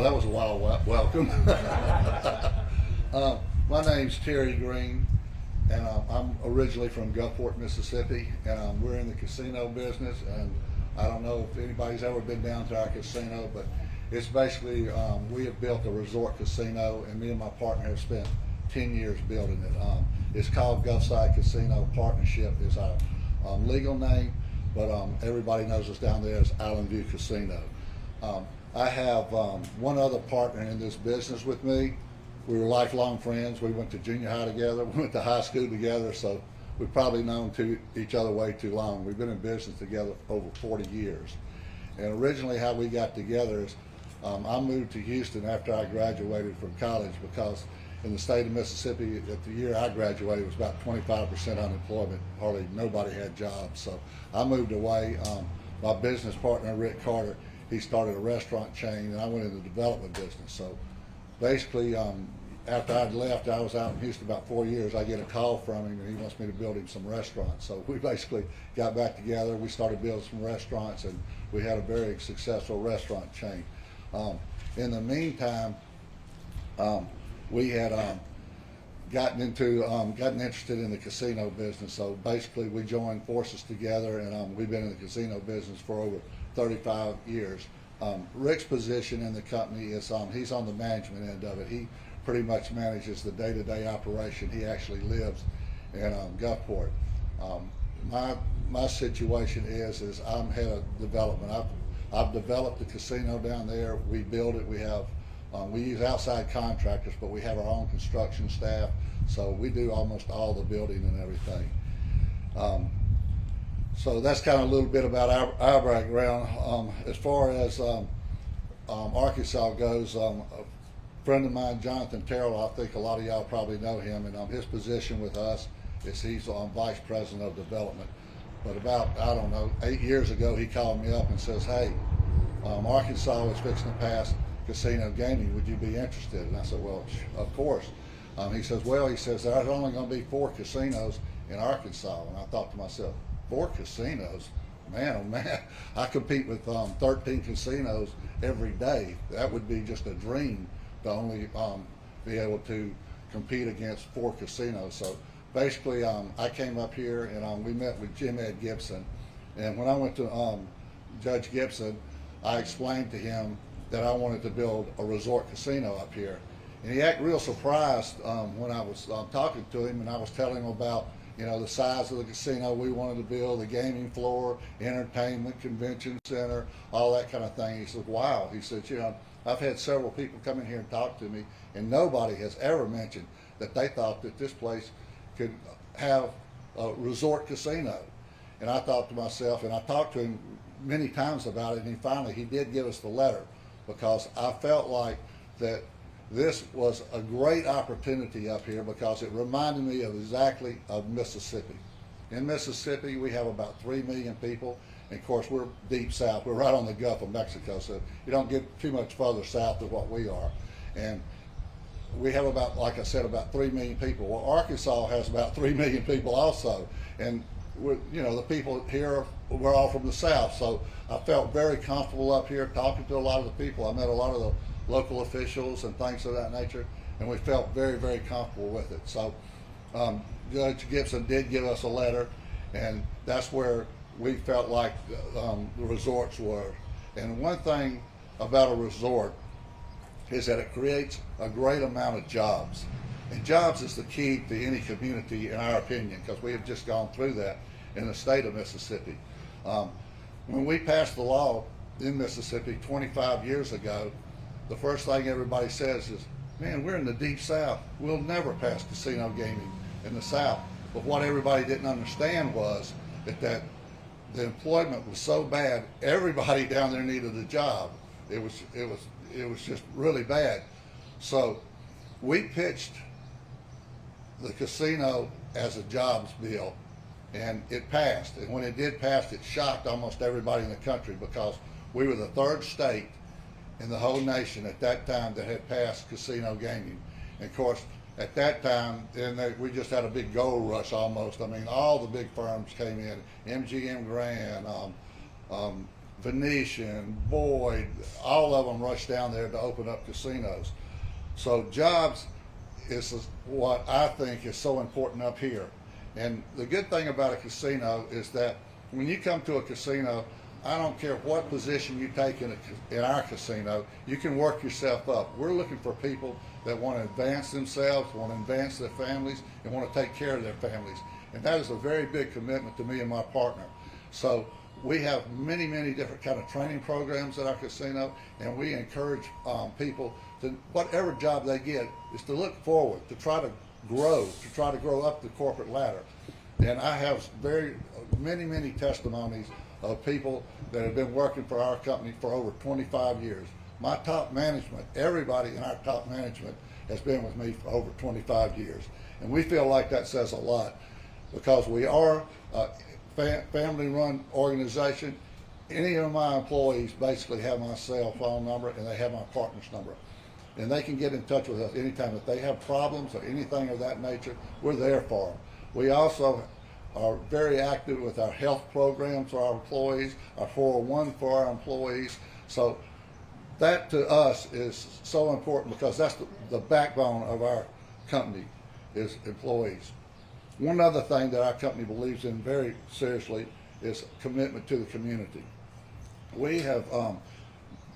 Well, that was a wild welcome. My name's Terry Green, and I'm originally from Gulfport, Mississippi, and we're in the casino business. And I don't know if anybody's ever been down to our casino, but it's basically, we have built a resort casino, and me and my partner have spent 10 years building it. It's called Gulfside Casino Partnership is our legal name, but everybody knows us down there as Island View Casino. I have one other partner in this business with me. We were lifelong friends. We went to junior high together. We went to high school together, so we've probably known each other way too long. We've been in business together over 40 years. And originally how we got together is I moved to Houston after I graduated from college, because in the state of Mississippi at the year I graduated, it was about 25% unemployment. Hardly nobody had jobs. So I moved away. My business partner, Rick Carter, he started a restaurant chain, and I went into the development business. So basically, after I'd left, I was out in Houston about 4 years. I get a call from him, and he wants me to build him some restaurants. So we basically got back together. We started building some restaurants, and we had a very successful restaurant chain. In the meantime, we had gotten interested in the casino business. So basically, we joined forces together, and we've been in the casino business for over 35 years. Rick's position in the company is he's on the management end of it. He pretty much manages the day-to-day operation. He actually lives in Gulfport. My situation is I'm head of development. I've developed the casino down there. We build it. We have we use outside contractors, but we have our own construction staff. So we do almost all the building and everything. So that's kind of a little bit about our background. As far as Arkansas goes, a friend of mine, Jonathan Terrell, I think a lot of y'all probably know him, and his position with us is he's Vice President of Development. But about, I don't know, 8 years ago, he called me up and says, hey, Arkansas is fixing to pass casino gaming. Would you be interested? And I said, well, of course. He says, well, there's only going to be 4 casinos in Arkansas. And I thought to myself, 4 casinos? Man, oh man, I compete with 13 casinos every day. That would be just a dream to only be able to compete against 4 casinos. So basically, I came up here and we met with Jim Ed Gibson. And when I went to Judge Gibson, I explained to him that I wanted to build a resort casino up here. And he acted real surprised when I was talking to him, and I was telling him about the size of the casino we wanted to build, the gaming floor, entertainment, convention center, all that kind of thing. He said, wow. He said, I've had several people come in here and talk to me, and nobody has ever mentioned that they thought that this place could have a resort casino. And I thought to myself, and I talked to him many times about it, and he did give us the letter, because I felt like that this was a great opportunity up here, because it reminded me exactly of Mississippi. In Mississippi, we have about 3 million people. And of course, we're deep south. We're right on the Gulf of Mexico, so you don't get too much further south than what we are. And we have about, like I said, about 3 million people. Well, Arkansas has about 3 million people also. And the people here, we're all from the south. So I felt very comfortable up here talking to a lot of the people. I met a lot of the local officials and things of that nature, and we felt very, very comfortable with it. So Judge Gibson did give us a letter, and that's where we felt like the resorts were. And one thing about a resort is that it creates a great amount of jobs. And jobs is the key to any community, in our opinion, because we have just gone through that in the state of Mississippi. When we passed the law in Mississippi 25 years ago, the first thing everybody says is, man, we're in the deep south. We'll never pass casino gaming in the south. But what everybody didn't understand was that the employment was so bad, everybody down there needed a job. It was just really bad. So we pitched the casino as a jobs bill, and it passed. And when it did pass, it shocked almost everybody in the country, because we were the 3rd state in the whole nation at that time that had passed casino gaming. And of course, at that time, we just had a big gold rush almost. I mean, all the big firms came in, MGM Grand, Venetian, Boyd, all of them rush down there to open up casinos. So jobs is what I think is so important up here. And the good thing about a casino is that when you come to a casino, I don't care what position you take in our casino, you can work yourself up. We're looking for people that want to advance themselves, want to advance their families, and want to take care of their families. And that is a very big commitment to me and my partner. So we have many, many different kind of training programs at our casino, and we encourage people to, whatever job they get, is to look forward, to try to grow up the corporate ladder. And I have many, many testimonies of people that have been working for our company for over 25 years. My top management, everybody in our top management has been with me for over 25 years. And we feel like that says a lot because we are a family-run organization. Any of my employees basically have my cell phone number and they have my partner's number. And they can get in touch with us anytime. If they have problems or anything of that nature, we're there for them. We also are very active with our health programs for our employees, our 401 for our employees. So that to us is so important because that's the backbone of our company is employees. One other thing that our company believes in very seriously is commitment to the community. We have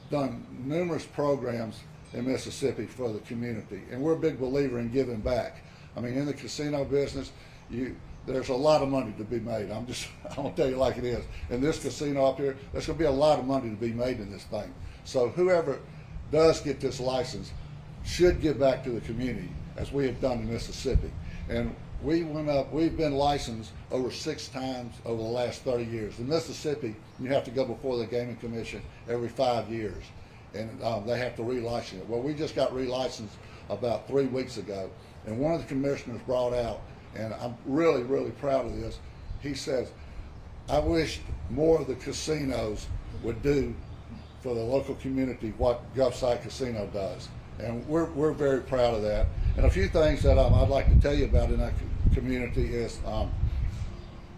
done numerous programs in Mississippi for the community, and we're a big believer in giving back. I mean, in the casino business, there's a lot of money to be made. I'm gonna tell you like it is. In this casino up here, there's gonna be a lot of money to be made in this thing. So whoever does get this license should give back to the community, as we have done in Mississippi. And we've been licensed over 6 times over the last 30 years. In Mississippi, you have to go before the Gaming Commission every 5 years, and they have to relicense it. Well, we just got relicensed about 3 weeks ago, and one of the commissioners brought out, and I'm really, really proud of this, he says, I wish more of the casinos would do for the local community what Gulfside Casino does. And we're very proud of that. And a few things that I'd like to tell you about in that community is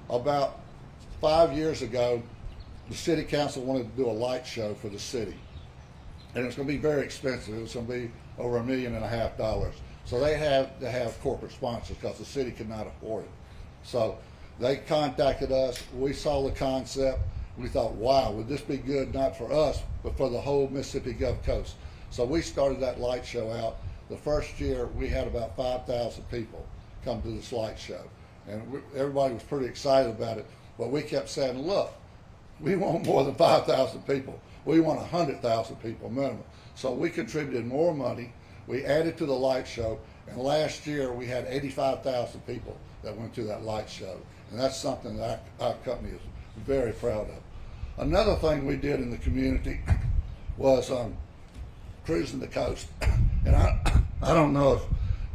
about 5 years ago, the city council wanted to do a light show for the city. And it was going to be very expensive. It was going to be over $1.5 million. So they had to have corporate sponsors because the city could not afford it. So they contacted us. We saw the concept. We thought, wow, would this be good not for us, but for the whole Mississippi Gulf Coast? So we started that light show out. The first year, we had about 5,000 people come to this light show. And everybody was pretty excited about it. But we kept saying, look, we want more than 5,000 people. We want 100,000 people minimum. So we contributed more money. We added to the light show, and last year we had 85,000 people that went to that light show. And that's something that our company is very proud of. Another thing we did in the community was cruising the coast. And I don't know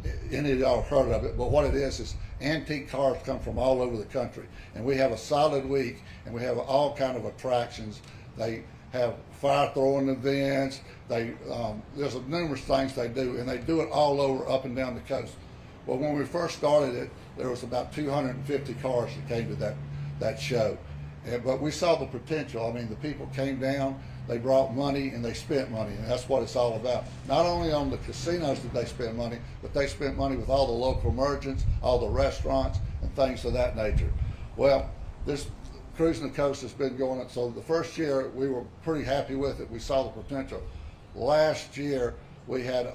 if any of y'all have heard of it, but what it is antique cars come from all over the country. And we have a solid week, and we have all kind of attractions. They have fire throwing events. There's numerous things they do, and they do it all over, up and down the coast. Well, when we first started it, there was about 250 cars that came to that show. But we saw the potential. I mean, the people came down, they brought money, and they spent money, and that's what it's all about. Not only on the casinos did they spend money, but they spent money with all the local merchants, all the restaurants, and things of that nature. Well, this Cruising the Coast has been going on. So the first year, we were pretty happy with it. We saw the potential. Last year, we had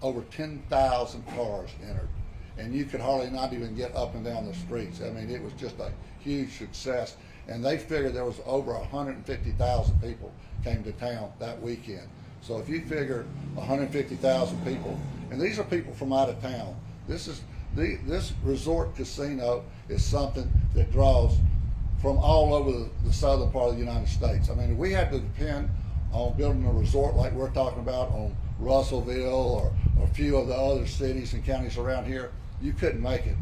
over 10,000 cars entered, and you could hardly not even get up and down the streets. I mean, it was just a huge success. And they figured there was over 150,000 people came to town that weekend. So if you figure 150,000 people, and these are people from out of town, this resort casino is something that draws from all over the southern part of the United States. I mean, if we had to depend on building a resort like we're talking about on Russellville or a few of the other cities and counties around here, you couldn't make it.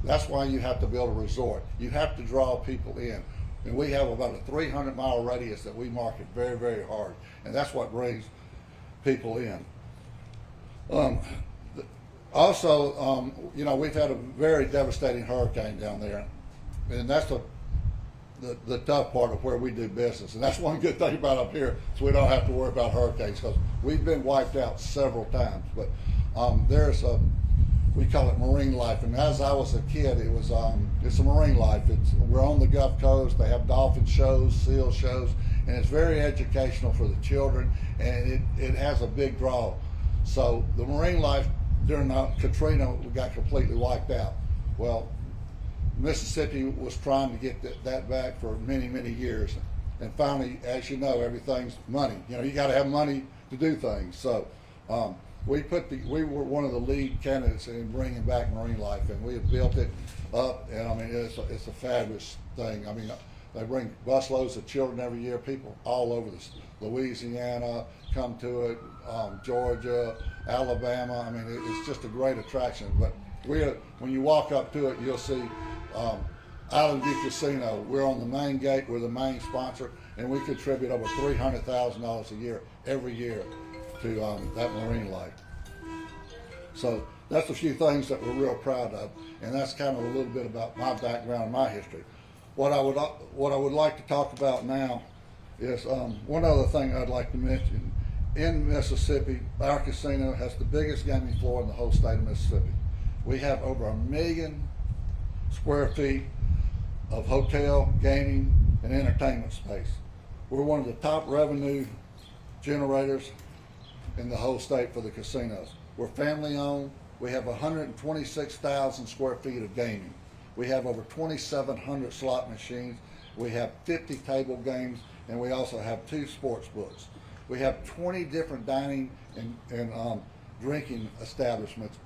That's why you have to build a resort. You have to draw people in. And we have about a 300-mile radius that we market very, very hard. And that's what brings people in. Also, we've had a very devastating hurricane down there. And that's the tough part of where we do business, and that's one good thing about up here, so we don't have to worry about hurricanes, because we've been wiped out several times. But there's a, we call it marine life, and as I was a kid, it was it's a marine life. We're on the Gulf Coast. They have dolphin shows, seal shows, and it's very educational for the children, and it has a big draw. So the marine life during Katrina, we got completely wiped out. Well, Mississippi was trying to get that back for many, many years. And finally, as you know, everything's money. You know, you got to have money to do things. So we were one of the lead candidates in bringing back marine life, and we have built it up. And I mean, it's a fabulous thing. I mean, they bring busloads of children every year. People all over this, Louisiana come to it, Georgia, Alabama. I mean, it's just a great attraction. But when you walk up to it, you'll see Island View Casino. We're on the main gate. We're the main sponsor, and we contribute over $300,000 a year every year to that marine life. So that's a few things that we're real proud of, and that's kind of a little bit about my background and my history. What I would like to talk about now is one other thing I'd like to mention. In Mississippi, our casino has the biggest gaming floor in the whole state of Mississippi. We have over 1 million square feet of hotel, gaming, and entertainment space. We're one of the top revenue generators in the whole state for the casinos. We're family owned. We have 126,000 square feet of gaming. We have over 2,700 slot machines. We have 50 table games, and we also have 2 sports books. We have 20 different dining and drinking establishments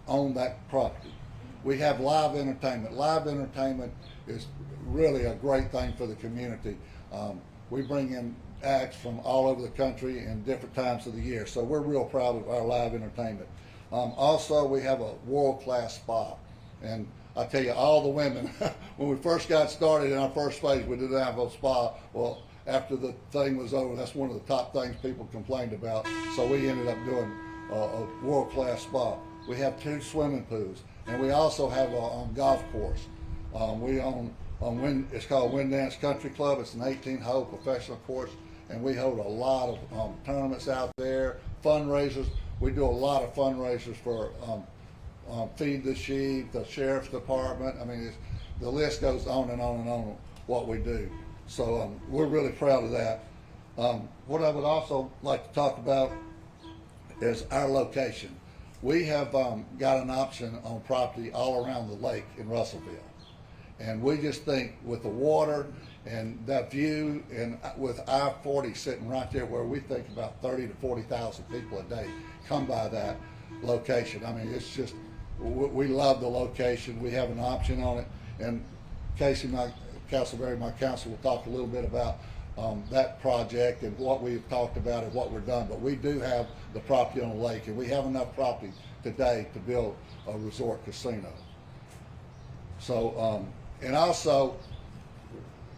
on that property. We have live entertainment. Live entertainment is really a great thing for the community. We bring in acts from all over the country in different times of the year, so we're real proud of our live entertainment. Also, we have a world-class spa, and I tell you, all the women, when we first got started in our first phase, we didn't have a spa. Well, after the thing was over, that's one of the top things people complained about, so we ended up doing a world-class spa. We have 2 swimming pools, and we also have a golf course. We own it's called Wind Dance Country Club. It's an 18-hole professional course, and we hold a lot of tournaments out there, fundraisers. We do a lot of fundraisers for Feed the Sheep, the Sheriff's Department. I mean, the list goes on and on and on what we do. So we're really proud of that. What I would also like to talk about is our location. We have got an option on property all around the lake in Russellville. And we just think with the water and that view, and with I-40 sitting right there where we think about 30 to 40,000 people a day come by that location. I mean, it's just, we love the location. We have an option on it. And Casey, my council will talk a little bit about that project and what we've talked about and what we're done. But we do have the property on the lake, and we have enough property today to build a resort casino. So, and also,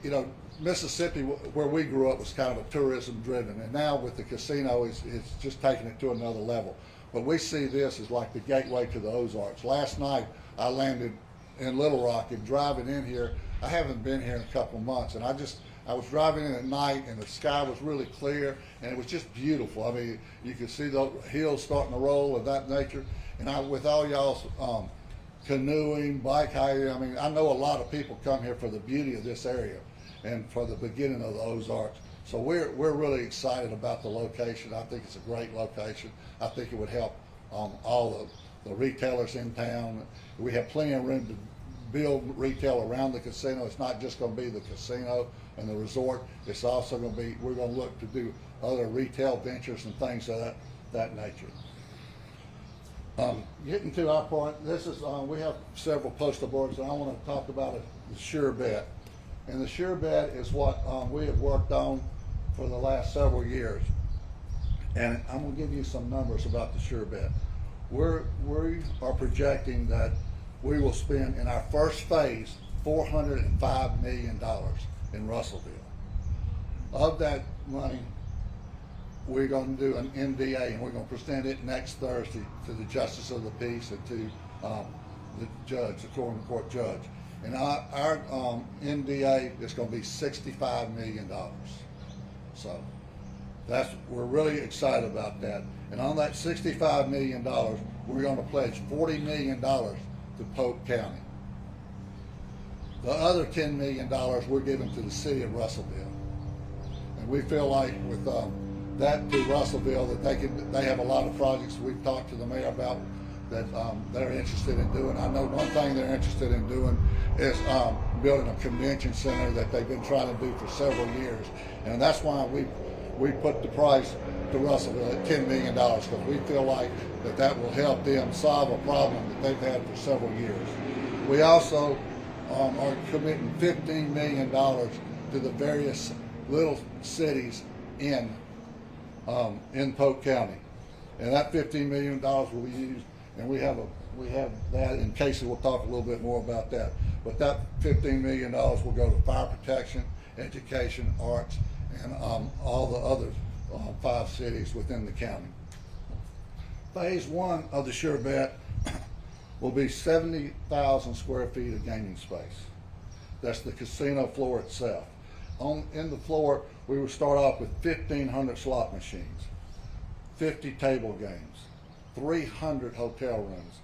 you know, Mississippi, where we grew up, was kind of a tourism driven, and now with the casino, it's just taking it to another level. But we see this as like the gateway to the Ozarks. Last night, I landed in Little Rock, and driving in here, I haven't been here in a couple of months, and I was driving in at night, and the sky was really clear, and it was just beautiful. I mean, you could see the hills starting to roll of that nature. And with all y'all's canoeing, bike hiking, I mean, I know a lot of people come here for the beauty of this area and for the beginning of the Ozarks. So we're really excited about the location. I think it's a great location. I think it would help all the retailers in town. We have plenty of room to build retail around the casino. It's not just going to be the casino and the resort. It's also going to be, we're going to look to do other retail ventures and things of that nature. Getting to our point, this is, we have several poster boards, and I want to talk about the Sure Bet. And the Sure Bet is what we have worked on for the last several years. And I'm going to give you some numbers about the Sure Bet. We are projecting that we will spend in our first phase $405 million in Russellville. Of that money, we're going to do an NDA, and we're going to present it next Thursday to the Justice of the Peace and to the judge, the court judge. And our NDA is going to be $65 million. So we're really excited about that. And on that $65 million, we're going to pledge $40 million to Polk County. The other $10 million we're giving to the city of Russellville. And we feel like with that to Russellville that they have a lot of projects we've talked to the mayor about that they're interested in doing. I know one thing they're interested in doing is building a convention center that they've been trying to do for several years. And that's why we put the price to Russellville at $10 million, because we feel like that will help them solve a problem that they've had for several years. We also are committing $15 million to the various little cities in Polk County, and that $15 million will be used. And we have that, and Casey will talk a little bit more about that. But that $15 million will go to fire protection, education, arts, and all the other 5 cities within the county. Phase 1 of the Sure Bet will be 70,000 square feet of gaming space. That's the casino floor itself. In the floor, we will start off with 1,500 slot machines, 50 table games, 300 hotel rooms.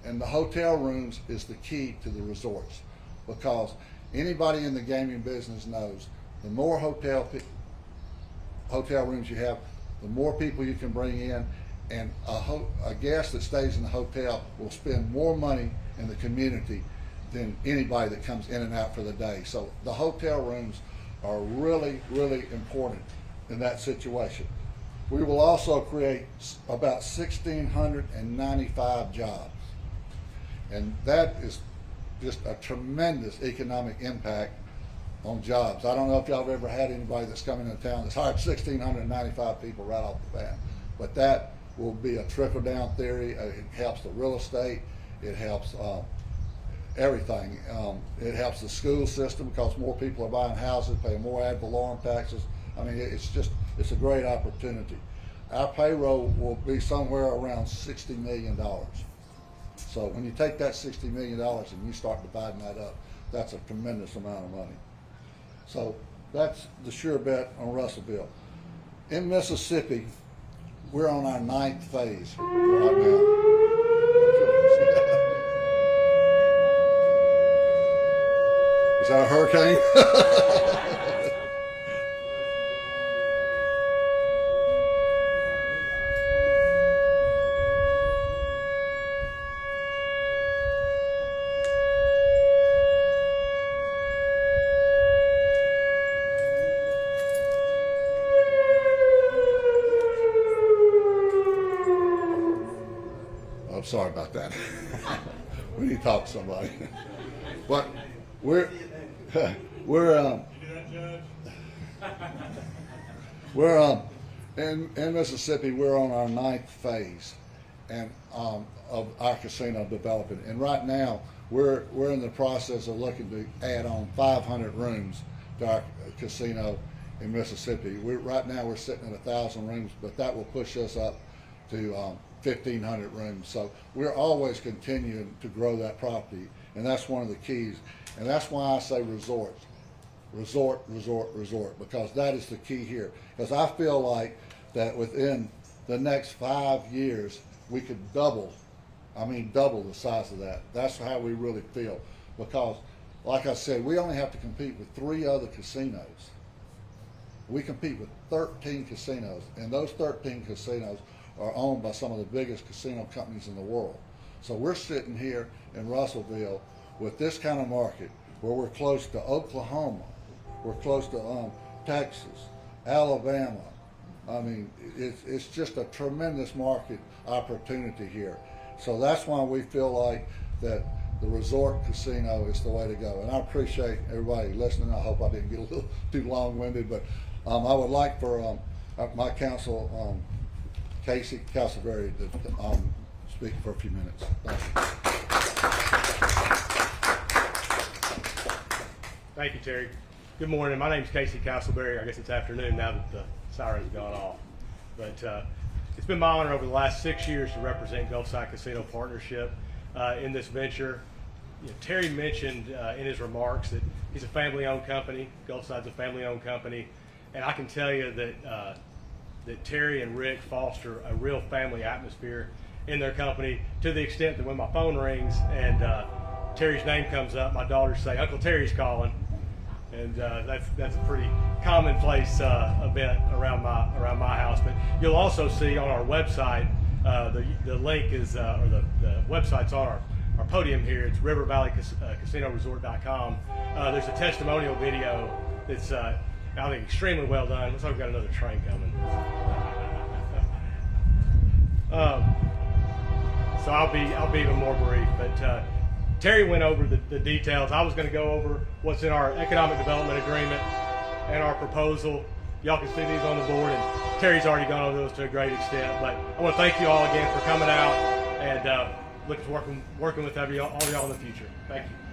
And the hotel rooms is the key to the resorts, because anybody in the gaming business knows the more hotel rooms you have, the more people you can bring in, and a guest that stays in the hotel will spend more money in the community than anybody that comes in and out for the day. So the hotel rooms are really, really important in that situation. We will also create about 1,695 jobs. And that is just a tremendous economic impact on jobs. I don't know if y'all have ever had anybody that's coming into town that's hired 1,695 people right off the bat. But that will be a trickle-down theory. It helps the real estate. It helps everything. It helps the school system, because more people are buying houses, paying more ad valorem taxes. I mean, it's a great opportunity. Our payroll will be somewhere around $60 million. So when you take that $60 million and you start dividing that up, that's a tremendous amount of money. So that's the Sure Bet on Russellville. In Mississippi, we're on our 9th phase right now. Is that a hurricane? I'm sorry about that. We need to talk to somebody. But we're in Mississippi. We're on our 9th phase and of our casino development. And right now we're in the process of looking to add on 500 rooms to our casino in Mississippi. Right now we're sitting at 1,000 rooms, but that will push us up to 1,500 rooms. So we're always continuing to grow that property, and that's one of the keys. And that's why I say resorts. Resort, because that is the key here. Because I feel like that within the next 5 years, we could double the size of that. That's how we really feel. Because, like I said, we only have to compete with 3 other casinos. We compete with 13 casinos, and those 13 casinos are owned by some of the biggest casino companies in the world. So we're sitting here in Russellville with this kind of market, where we're close to Oklahoma, we're close to Texas, Alabama. I mean, it's just a tremendous market opportunity here. So that's why we feel like that the resort casino is the way to go. And I appreciate everybody listening. I hope I didn't get a little too long-winded, but I would like for my counsel, Casey Castleberry, to speak for a few minutes. Thank you. Thank you, Terry. Good morning. My name is Casey Castleberry. I guess it's afternoon now that the siren's gone off. But it's been my honor over the last 6 years to represent Gulfside Casino Partnership in this venture. Terry mentioned in his remarks that he's a family-owned company. Gulfside's a family-owned company, and I can tell you that that Terry and Rick foster a real family atmosphere in their company, to the extent that when my phone rings and Terry's name comes up, my daughters say, "Uncle Terry's calling," and that's a pretty commonplace event around my house. But you'll also see on our website, the link is or the website's on our podium here. It's rivervalleycasinoresort.com. There's a testimonial video that's I think extremely well done. Looks like we've got another train coming. So I'll be even more brief. But Terry went over the details. I was going to go over what's in our economic development agreement and our proposal. Y'all can see these on the board, and Terry's already gone over those to a great extent. But I want to thank you all again for coming out, and looking forward to working with all y'all in the future. Thank you.